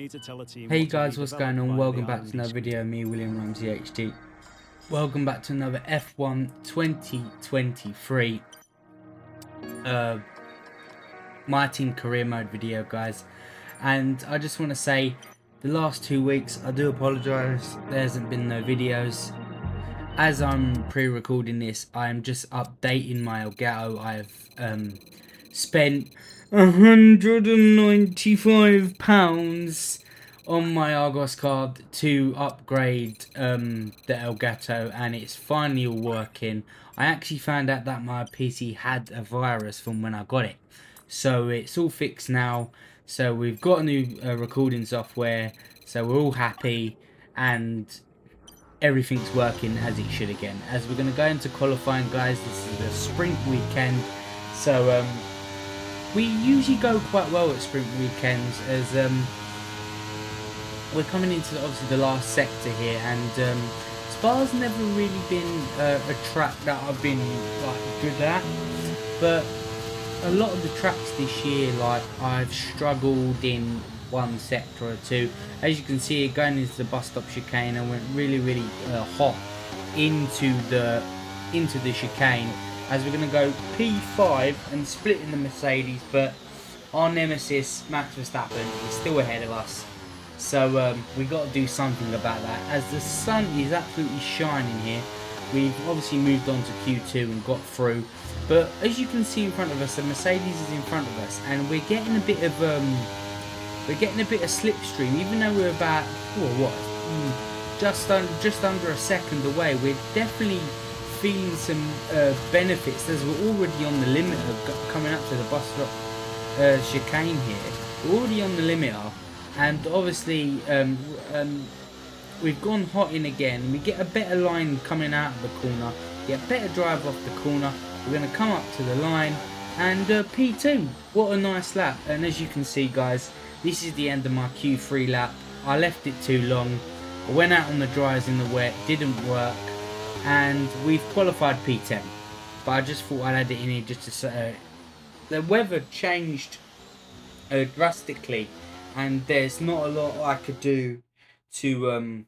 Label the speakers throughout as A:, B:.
A: need to tell a team.
B: Hey guys, what's going on? Welcome back to another video of me, William Ramsey HD. Welcome back to another F1 2023 My Team career mode video, guys. And I just want to say, the last 2 weeks, I do apologise, there hasn't been no videos. As I'm pre-recording this, I am just updating my Elgato. I've spent £195 on my Argos card to upgrade the Elgato, and it's finally all working. I actually found out that my PC had a virus from when I got it, so it's all fixed now. So we've got a new recording software, so we're all happy and everything's working as it should again. As we're going to go into qualifying, guys, this is the sprint weekend, so we usually go quite well at sprint weekends, as we're coming into obviously the last sector here, and Spa's never really been a track that I've been like good at, but a lot of the tracks this year, like, I've struggled in one sector or two. As you can see, going into the bus stop chicane, I went really hot into the chicane, as we're going to go P5 and split in the Mercedes, but our nemesis Max Verstappen is still ahead of us, so we got to do something about that, as the sun is absolutely shining here. We've obviously moved on to Q2 and got through, but as you can see in front of us, the Mercedes is in front of us, and we're getting a bit of slipstream, even though we're about just under a second away. We're definitely feeling some benefits, as we're already on the limit of coming up to the bus stop chicane here. We're already on the limiter, and obviously we've gone hot in again. We get a better line coming out of the corner, get a better drive off the corner. We're going to come up to the line, and P2, what a nice lap. And as you can see, guys, this is the end of my Q3 lap. I left it too long. I went out on the dryers in the wet, didn't work, and we've qualified P10. But I just thought I'd add it in here just to say the weather changed drastically, and there's not a lot I could do to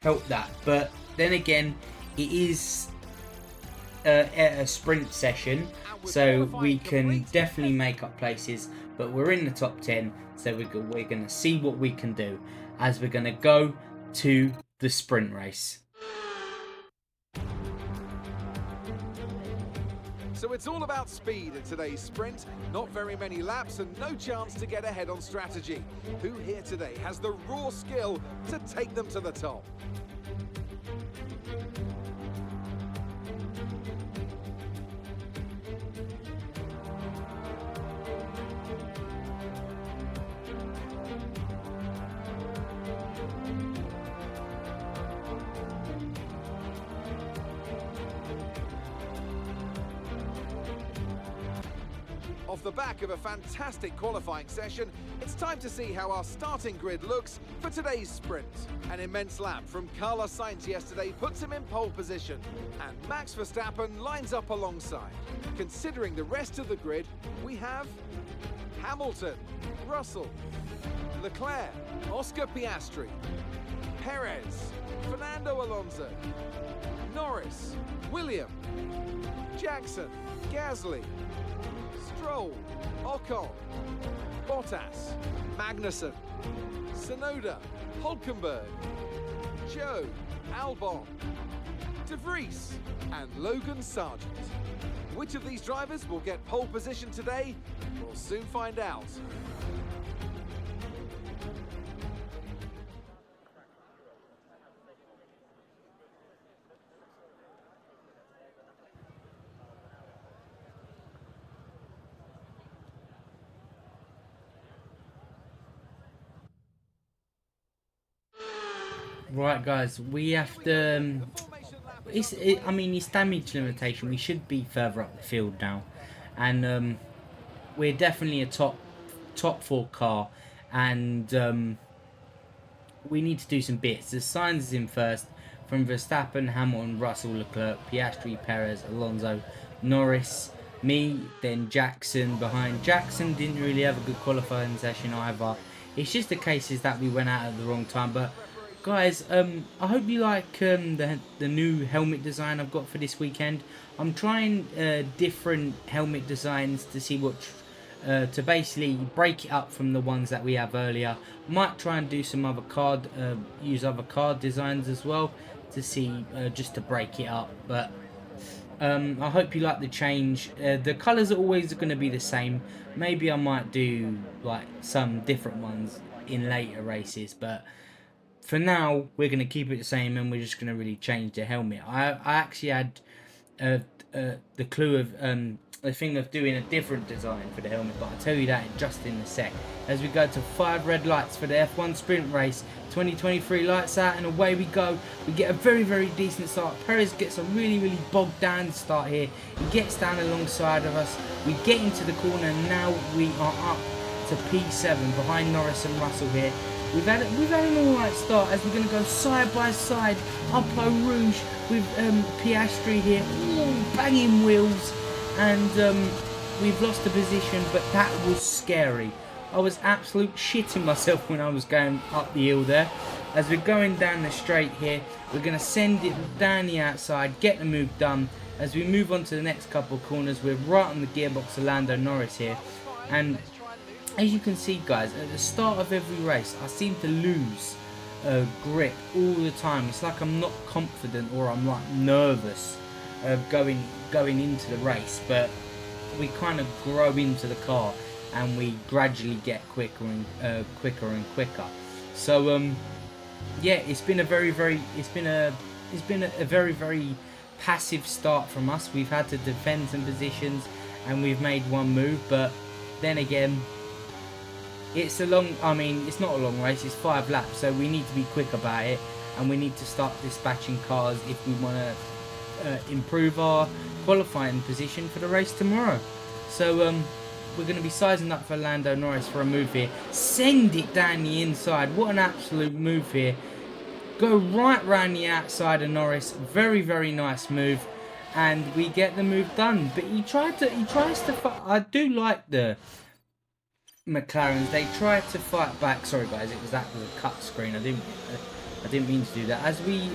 B: help that. But then again, it is a sprint session, so we can definitely make up places, but we're in the top 10, so we're going to see what we can do as we're going to go to the sprint race.
C: So it's all about speed in today's sprint. Not very many laps and no chance to get ahead on strategy. Who here today has the raw skill to take them to the top? Off the back of a fantastic qualifying session, it's time to see how our starting grid looks for today's sprint. An immense lap from Carlos Sainz yesterday puts him in pole position, and Max Verstappen lines up alongside. Considering the rest of the grid, we have Hamilton, Russell, Leclerc, Oscar Piastri, Perez, Fernando Alonso, Norris, William, Jackson, Gasly, Stroll, Ocon, Bottas, Magnussen, Tsunoda, Hulkenberg, Joe, Albon, De Vries, and Logan Sargent. Which of these drivers will get pole position today? We'll soon find out.
B: Right, guys, we have to I mean, it's damage limitation. We should be further up the field now, and we're definitely a top 4 car, and we need to do some bits. The Sainz is in first, from Verstappen, Hamilton, Russell, Leclerc, Piastri, Perez, Alonso, Norris, me, then Jackson behind. Jackson didn't really have a good qualifying session either. It's just the case is that we went out at the wrong time. But guys, I hope you like the new helmet design I've got for this weekend. I'm trying different helmet designs to see what to basically break it up from the ones that we have earlier. Might try and do some other use other card designs as well to see just to break it up. But I hope you like the change. The colours are always going to be the same. Maybe I might do like some different ones in later races, but for now we're going to keep it the same, and we're just going to really change the helmet. I actually had the clue of the thing of doing a different design for the helmet, but I'll tell you that just in a sec. As we go to 5 red lights for the F1 sprint race 2023, lights out and away we go. We get a very, very decent start. Perez gets a really bogged down start here. He gets down alongside of us. We get into the corner, and now we are up to P7 behind Norris and Russell here. We've had an alright start as we're going to go side by side up Eau Rouge with Piastri here. Ooh, banging wheels. And we've lost the position, but that was scary. I was absolute shitting myself when I was going up the hill there. As we're going down the straight here, we're going to send it down the outside, get the move done. As we move on to the next couple of corners, we're right on the gearbox of Lando Norris here. And as you can see, guys, at the start of every race, I seem to lose grip all the time. It's like I'm not confident, or I'm like nervous going into the race, but we kind of grow into the car and we gradually get quicker and quicker. So yeah, it's been a very passive start from us. We've had to defend some positions and we've made one move, but then again, it's not a long race, it's 5 laps, so we need to be quick about it, and we need to start dispatching cars if we want to improve our qualifying position for the race tomorrow. So we're going to be sizing up for Lando Norris for a move here. Send it down the inside. What an absolute move here. Go right round the outside of Norris. Very nice move, and we get the move done. But he tries to. I do like the McLarens. They tried to fight back. Sorry guys, that was a cut screen. I didn't mean to do that. As we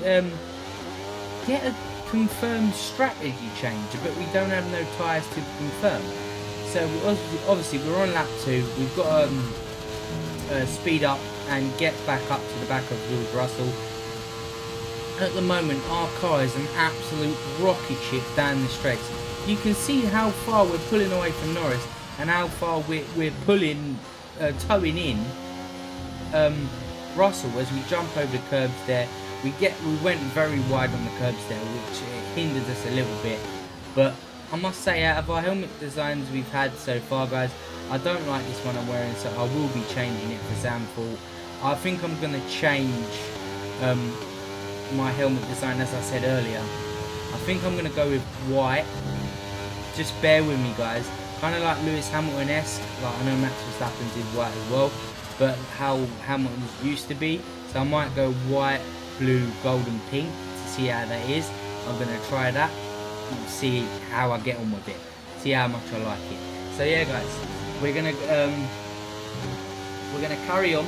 B: get a confirmed strategy change, but we don't have no tyres to confirm. So obviously we're on lap 2. We've got to speed up and get back up to the back of George Russell. At the moment, our car is an absolute rocket ship down the straights. You can see how far we're pulling away from Norris and how far we're pulling, towing in Russell as we jump over the curbs there. We went very wide on the curbs there, which hindered us a little bit. But I must say, out of our helmet designs we've had so far, guys, I don't like this one I'm wearing, so I will be changing it for Zandvoort. I think I'm going to change my helmet design, as I said earlier. I think I'm going to go with white. Just bear with me, guys. Kind of like Lewis Hamilton-esque. Like, I know Max Verstappen did white as well, but how Hamilton used to be. So I might go white, blue, gold and pink to see how that is. I'm going to try that and see how I get on with it. See how much I like it. So yeah, guys, we're going to carry on,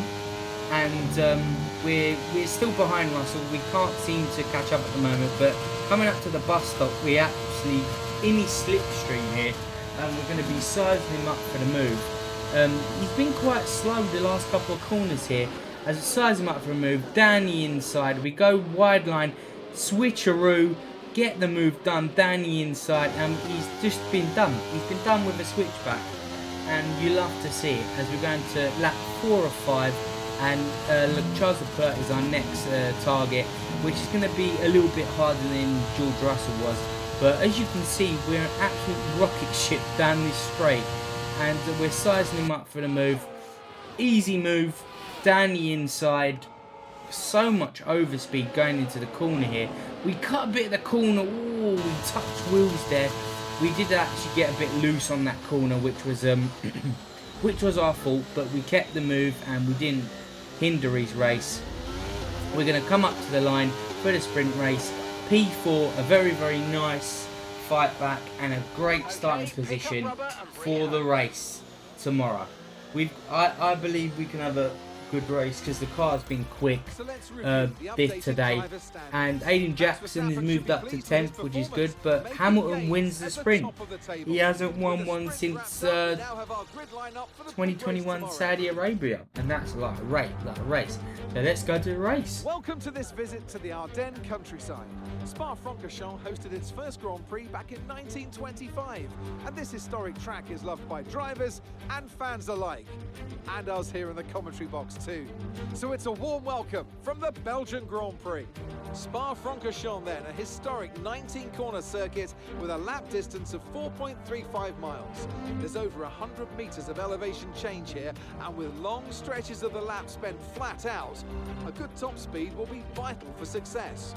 B: and we're still behind Russell. We can't seem to catch up at the moment, but coming up to the bus stop, we're actually in his slipstream here, and we're going to be sizing him up for the move. He's been quite slow the last couple of corners here. As we size him up for a move, down the inside, we go wide line, switcheroo, get the move done down the inside, and he's just been done. He's been done with a switchback, and you love to see it. As we're going to lap 4 or 5, and Charles Leclerc is our next target, which is going to be a little bit harder than George Russell was. But as you can see, we're an absolute rocket ship down this straight, and we're sizing him up for the move. Easy move down the inside. So much overspeed going into the corner here. We cut a bit of the corner. Oh, we touched wheels there. We did actually get a bit loose on that corner, which was our fault, but we kept the move and we didn't hinder his race. We're going to come up to the line for the sprint race. P4, a very nice fight back and a great starting position for the race tomorrow. I believe we can have a good race because the car's been quick
C: So let's review the
B: this
C: updated
B: today,
C: driver standings.
B: and Aiden
C: Max
B: Jackson has
C: Verstappen
B: moved
C: should be
B: up to
C: pleased with his
B: 10th, which is good,
C: performance,
B: but
C: making
B: Hamilton
C: gains
B: wins the
C: at the
B: sprint.
C: top of the table.
B: He hasn't won
C: With the
B: one
C: sprint
B: since
C: wrapped up, we now have our grid lineup for the big race
B: 2021
C: tomorrow.
B: Saudi Arabia, and that's like a race. So let's go to the race.
C: Welcome to this visit to the Ardennes countryside. Spa-Francorchamps hosted its first Grand Prix back in 1925, and this historic track is loved by drivers and fans alike, and us here in the commentary box too. So it's a warm welcome from the Belgian Grand Prix. Spa-Francorchamps then, a historic 19-corner circuit with a lap distance of 4.35 miles. There's over 100 metres of elevation change here, and with long stretches of the lap spent flat out, a good top speed will be vital for success.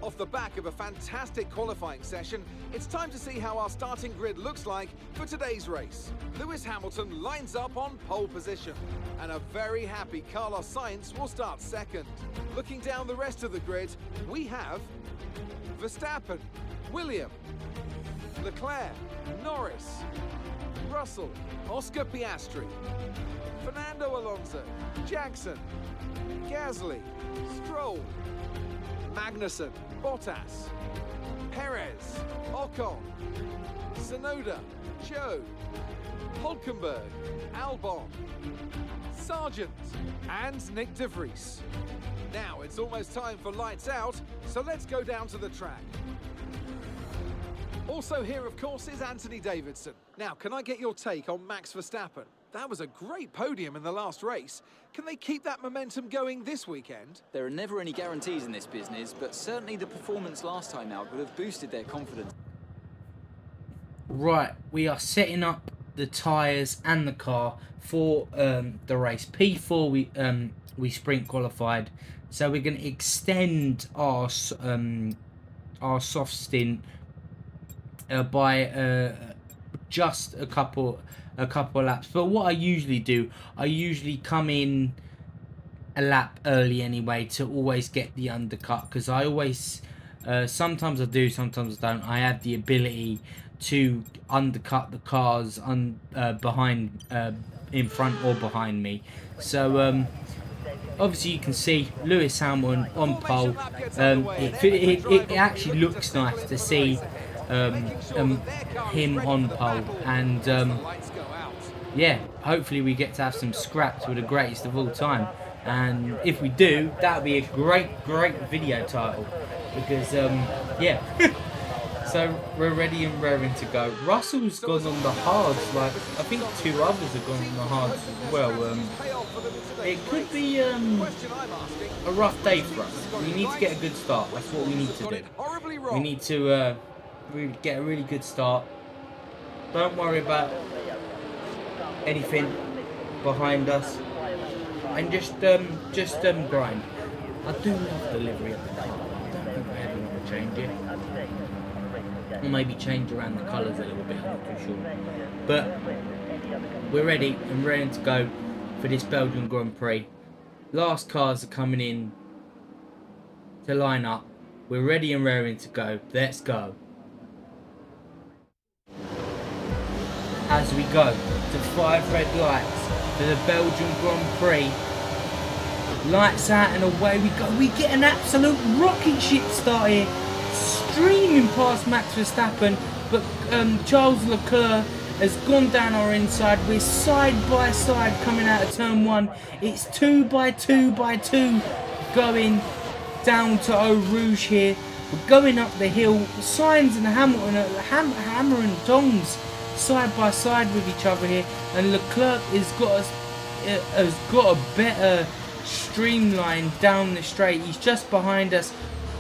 C: Off the back of a fantastic qualifying session, it's time to see how our starting grid looks like for today's race. Lewis Hamilton lines up on pole position, and a very happy Carlos Sainz will start second. Looking down the rest of the grid, we have Verstappen, Williams, Leclerc, Norris, Russell, Oscar Piastri, Fernando Alonso, Jackson, Gasly, Stroll, Magnussen, Bottas, Perez, Ocon, Tsunoda, Zhou, Hulkenberg, Albon, Sargent, and Nick de Vries. Now it's almost time for lights out, so let's go down to the track. Also here, of course, is Anthony Davidson. Now, can I get your take on Max Verstappen? That was a great podium in the last race. Can they keep that momentum going this weekend?
A: There are never any guarantees in this business, but certainly the performance last time out would have boosted their confidence.
B: Right, we are setting up the tyres and the car for the race. P4 we sprint qualified, so we're going to extend our soft stint by just a couple laps. But what I usually do, I usually come in a lap early anyway to always get the undercut, because I always sometimes I do, sometimes I don't. I have the ability to undercut the cars behind, in front or behind me. So obviously you can see Lewis Hamilton on pole. It actually looks nice to see him on pole, and yeah, hopefully we get to have some scraps with the greatest of all time, and if we do, that would be a great video title, because yeah. So we're ready and raring to go. Russell's gone on the hards, like I think two others have gone on the hards as well. It could be a rough day for us. We need to get a good start. That's what we need to do. We need to get a really good start. Don't worry about anything behind us, and just grind. I do love the livery of the car. I don't think I ever want to change it. Or maybe change around the colours a little bit, I'm not too sure. But we're ready and ready to go for this Belgian Grand Prix. Last cars are coming in to line up. We're ready and raring to go. Let's go. As we go to 5 red lights for the Belgian Grand Prix. Lights out and away we go. We get an absolute rocket ship start here. Streaming past Max Verstappen, but Charles Leclerc has gone down our inside. We're side by side coming out of turn 1. It's 2 by 2 by 2 going down to Eau Rouge here. We're going up the hill. Sainz and Hamilton are hammer and tongs side by side with each other here, and Leclerc has got a better streamline down the straight. He's just behind us.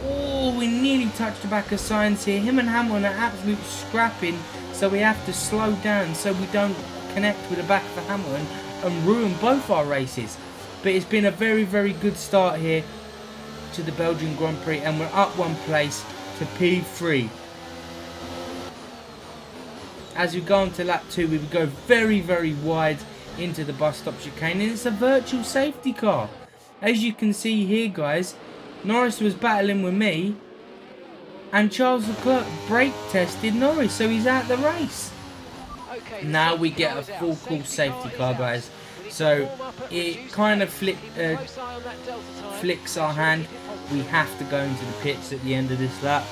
B: Oh, we nearly touched the back of Sainz here. Him and Hamilton are absolute scrapping, so we have to slow down so we don't connect with the back of Hamilton and ruin both our races. But it's been a very good start here to the Belgian Grand Prix, and we're up 1 place to P3. As we go on to lap 2, we would go very wide into the bus stop chicane, and it's a virtual safety car. As you can see here, guys, Norris was battling with me, and Charles Leclerc brake tested Norris, so he's out the race. now we get a full course safety car, guys. So it kind of flicks our hand. We have to go into the pits at the end of this lap,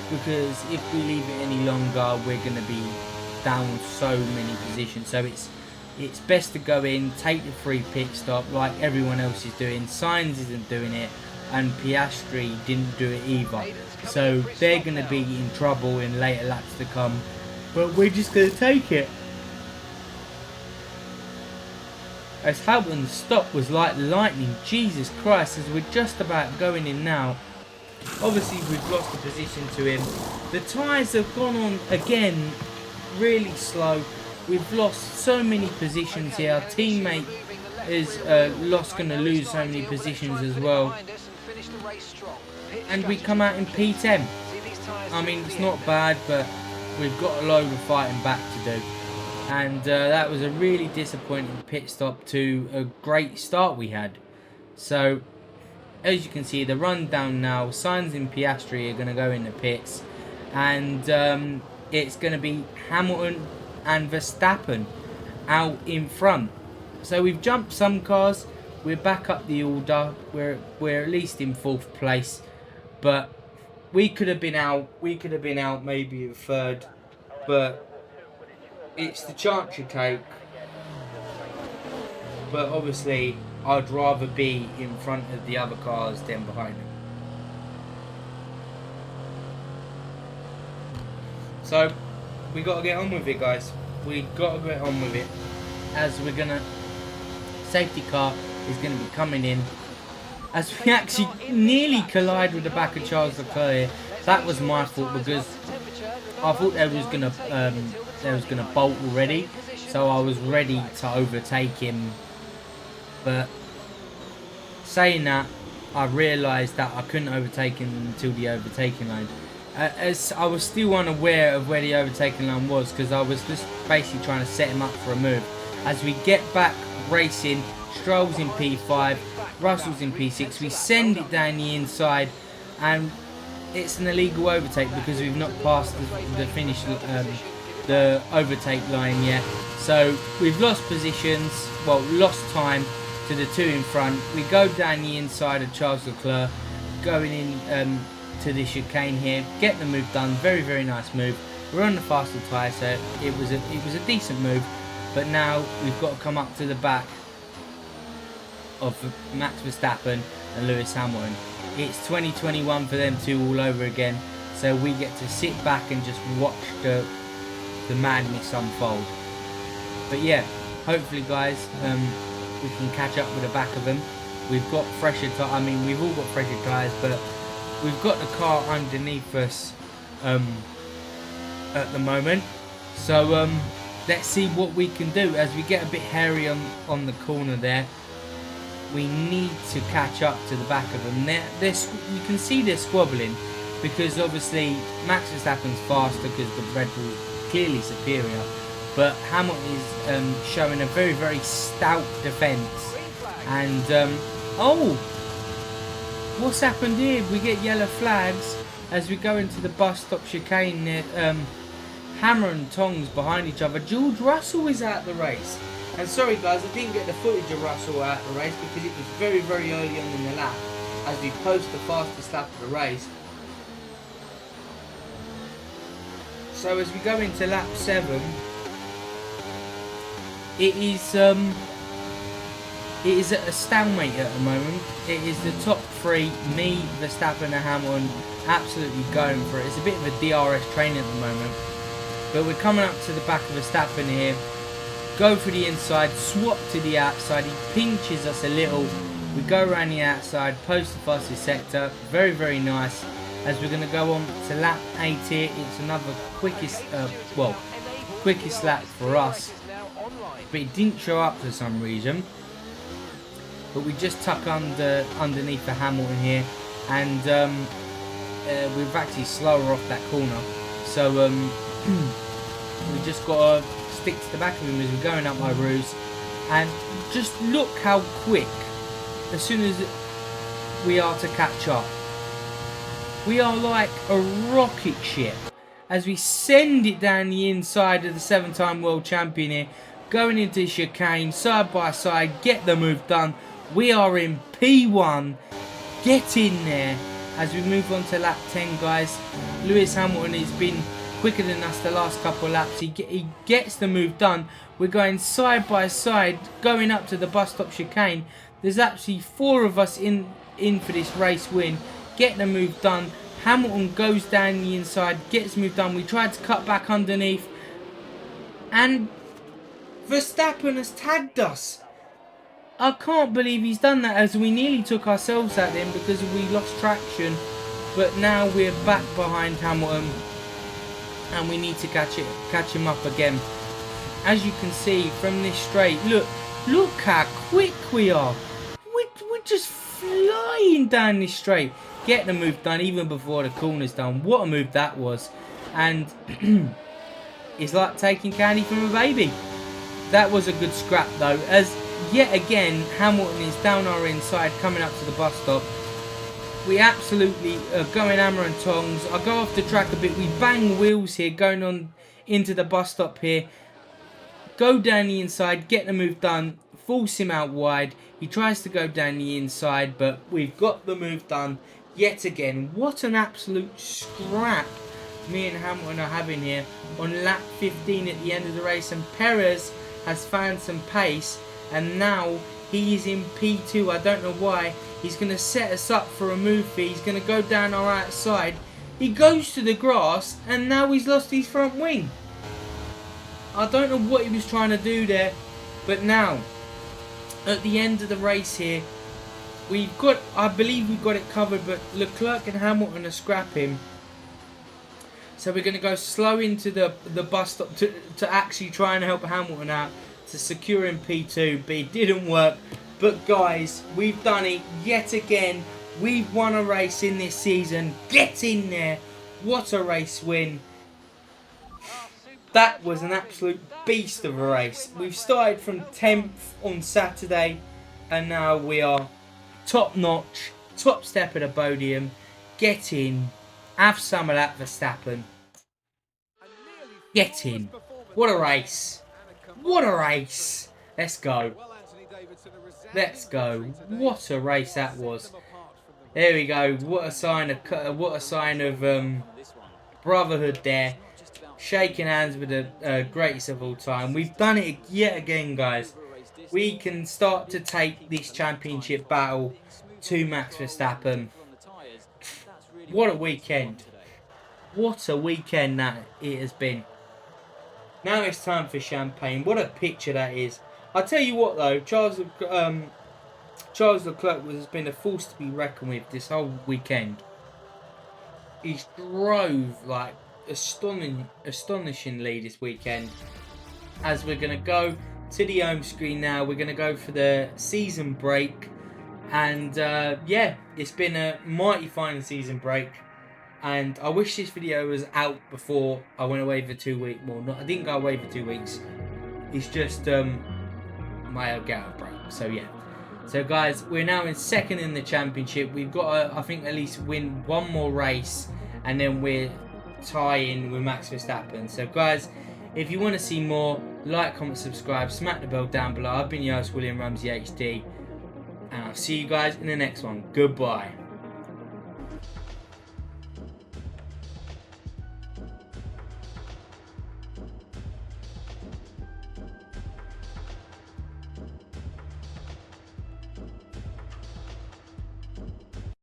B: because if we leave it any longer, we're going to be down so many positions. So it's best to go in, take the free pit stop like everyone else is doing. Sainz isn't doing it, and Piastri didn't do it either. So they're going to be in trouble in later laps to come. But we're just going to take it. As Hamilton's stop was like lightning. Jesus Christ, as we're just about going in now. Obviously we've lost the position to him. The tyres have gone on again really slow. We've lost so many positions here. Our teammate is going to lose so many positions as well. And we come out in P10. I mean, it's not bad, but we've got a load of fighting back to do. And that was a really disappointing pit stop to a great start we had. So, as you can see, the rundown now, Sainz and Piastri are going to go in the pits. And it's going to be Hamilton and Verstappen out in front. So we've jumped some cars. We're back up the order. We're at least in 4th place. But we could have been out. We could have been out maybe in 3rd. But it's the chance you take. But obviously, I'd rather be in front of the other cars than behind them. So, we got to get on with it, guys. We got to get on with it. As we're going to... Safety car is going to be coming in. As we actually nearly collide with the back of Charles Leclerc. That was my fault, because I thought they was going to bolt already. So I was ready to overtake him. But saying that, I realised that I couldn't overtake him until the overtaking line. As I was still unaware of where the overtaking line was, because I was just basically trying to set him up for a move. As we get back racing, Stroll's in P5, Russell's in P6, we send it down the inside, and it's an illegal overtake because we've not passed the finish, the overtake line yet. So we've lost positions, well, lost time to the two in front. We go down the inside of Charles Leclerc, going in to the chicane here, get the move done. Very, very nice move. We're on the faster tyre, so it was a decent move. But now we've got to come up to the back of Max Verstappen and Lewis Hamilton. It's 2021 for them two all over again, so we get to sit back and just watch the madness unfold. But yeah, hopefully, guys, we can catch up with the back of them. We've got fresher tyres. I mean, we've all got fresher tyres, but we've got the car underneath us at the moment. So let's see what we can do. As we get a bit hairy on the corner there, we need to catch up to the back of them. You can see they're squabbling, because obviously Max Verstappen's faster because the Red Bull is clearly superior. But Hamilton is showing a very, very stout defence. And, oh! What's happened here? We get yellow flags as we go into the bus stop chicane near Hammer and Tongs behind each other. George Russell is out the race. And sorry guys, I didn't get the footage of Russell out the race because it was very, very early on in the lap as we post the fastest lap of the race. So as we go into lap 7, it is at a stalemate at the moment. It is the top 3, me, Verstappen and Hamilton, absolutely going for it. It's a bit of a DRS train at the moment. But we're coming up to the back of Verstappen here. Go for the inside, swap to the outside. He pinches us a little. We go around the outside, post the fastest sector. Very, very nice. As we're going to go on to lap 8 here. It's another quickest lap for us. But it didn't show up for some reason. But we just tuck underneath the Hamilton here, and we've actually slower off that corner. So we just got to stick to the back of him as we're going up my ruse. And just look how quick, as soon as we are to catch up. We are like a rocket ship. as we send it down the inside of the 7-time world champion here. Going into chicane, side by side, get the move done. We are in P1. Get in there. As we move on to lap 10, guys. Lewis Hamilton has been quicker than us the last couple of laps. He gets the move done. We're going side by side, going up to the bus stop chicane. There's actually 4 of us in for this race win. Get the move done. Hamilton goes down the inside, gets the move done. We tried to cut back underneath, and Verstappen has tagged us. I can't believe he's done that, as we nearly took ourselves out then because we lost traction. But now we're back behind Hamilton, and we need to catch him up again. As you can see from this straight, look how quick we are. We're just flying down this straight. Get the move done even before the corner's done. What a move that was. And it's like taking candy from a baby. That was a good scrap though, as yet again Hamilton is down our inside coming up to the bus stop. We absolutely are going hammer and tongs. I go off the track a bit. We bang wheels here going on into the bus stop here. Go down the inside, get the move done, force him out wide. He tries to go down the inside, but we've got the move done yet again. What an absolute scrap me and Hamilton are having here on lap 15 at the end of the race. And Perez has found some pace, and now he is in P2. I don't know why. He's going to set us up for a move fee. He's going to go down our outside. He goes to the grass, and now he's lost his front wing. I don't know what he was trying to do there, but now at the end of the race here, I believe we've got it covered, but Leclerc and Hamilton are scrapping. So we're going to go slow into the bus stop to actually try and help Hamilton out to secure him P2, but it didn't work. But guys, we've done it yet again. We've won a race in this season. Get in there. What a race win. That was an absolute beast of a race. We've started from 10th on Saturday, and now we are top notch, top step of the podium. Get in. Have some of that, Verstappen. Get in. What a race. What a race. Let's go. Let's go. What a race that was. There we go. What a sign of brotherhood there. Shaking hands with the greatest of all time. We've done it yet again, guys. We can start to take this championship battle to Max Verstappen. What a weekend. What a weekend that it has been. Now it's time for champagne. What a picture that is. I'll tell you what though, Charles Leclerc has been a force to be reckoned with this whole weekend. He drove like astonishingly this weekend. As we're going to go to the home screen now, we're going to go for the season break. And yeah, it's been a mighty fine season break. And I wish this video was out before I went away for 2 weeks. Well, I didn't go away for 2 weeks. It's just my girl broke. So yeah. So guys, we're now in second in the championship. We've got to, I think, at least win one more race, and then we're tying with Max Verstappen. So guys, if you want to see more, like, comment, subscribe, smack the bell down below. I've been your host, William Ramsey HD, and I'll see you guys in the next one. Goodbye.